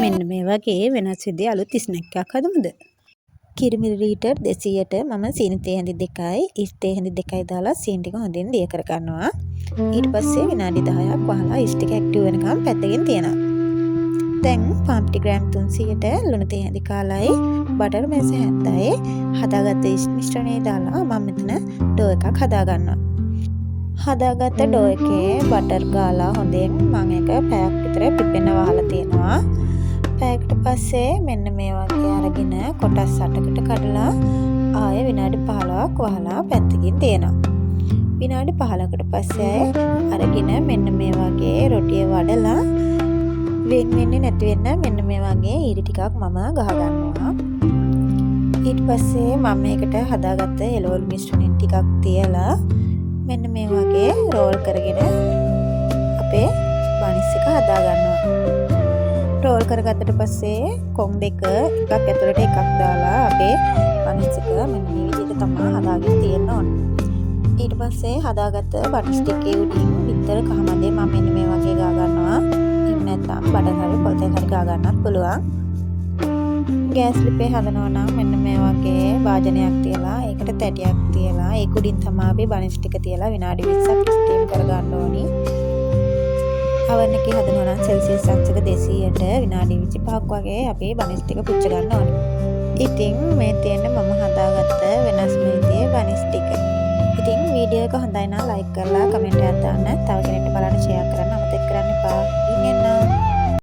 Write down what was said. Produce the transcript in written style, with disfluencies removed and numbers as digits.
මෙන්න මේ වගේ වෙනස් විදිහේ අලුත් ස්නැක් එකක් හදමුද? කිරිමිරි ලීටර් 200ට මම සීනි තේ හැඳි 2යි ඉස් තේ හැඳි 2යි දාලා සීනි ටික හොඳින් දිය කර ගන්නවා. ඊට පස්සේ විනාඩි 10ක් වහලා ඉස් ටික ඇක්ටිව් වෙනකම් පැත්තකින් තියනවා. දැන් පාන් පිටි ග්‍රෑම් 300ට ලුණු තේ හැඳි කාලයි බටර් මේස 70යි හදාගත්ත ඉස් මිශ්‍රණය දාලා මම මෙතන ඩෝ එකක් හදා ගන්නවා. හදාගත්ත ඩෝ එකේ බටර් ගාලා හොඳින් මම එක පැයක් විතර පිපෙන්න වහලා තියෙනවා. පැයකට පස්සේ මෙන්න මේ වගේ අරගෙන කොටස් 8කට කඩලා ආයෙ විනාඩි 15ක් වහලා පැත්තකින් තියනවා. විනාඩි 15කට පස්සේ අරගෙන මෙන්න මේ වගේ රොටිය වඩලා වෙන් වෙන්නේ නැති වෙන්න මෙන්න මේ වගේ ඉරි ටිකක් මම ගහ ගන්නවා. ඊට පස්සේ මම මේකට හදාගත්ත එළවලු මිශ්‍රණය ටිකක් තියලා මෙන්න මේ වගේ රෝල් කරගෙන අපේ බනිස් එක හදා ගන්නවා. රෝල් කරගත්තට පස්සේ කොම් දෙක එකක් ඇතුළට එකක් දාලා අපේ බනිස් එක මෙන්න මේ විදිහට තමයි හදාගෙන තියෙන්න ඕනේ. ඊට පස්සේ හදාගත්ත බටර් ස්ටික් එකේ උඩින් විතර කහමදේ මම මෙන්න මේ වගේ ගා ගන්නවා. එහෙම නැත්නම් බඩ හරි පොතෙන් හරි ගා ගන්නත් පුළුවන්. ගෑස් ලිපේ හදනවා නම් මෙන්න මේ වගේ වාජනයක් තියලා ඒකට තැටියක් තියලා ඒක උඩින් තමයි අපි බනිස් ටික තියලා විනාඩි 20ක් ස්ටීම් කර ගන්න ඕනි. oven එකේ හදනවා නම් සෙල්සියස් අංශක 200ට විනාඩි 25ක් වගේ අපි බනිස් ටික පුච්ච ගන්න ඕනි. ඉතින් මේ තියෙන මම හදාගත්ත වෙනස් විදිහේ බනිස් ටික. ඉතින් වීඩියෝ එක හොඳයි නම් ලයික් කරලා කමෙන්ට් එකක් දාන්න. තව කෙනෙක්ට බලන්න ෂෙයා කරන්න අමතක කරන්න එපා. ඉන්නෙන්න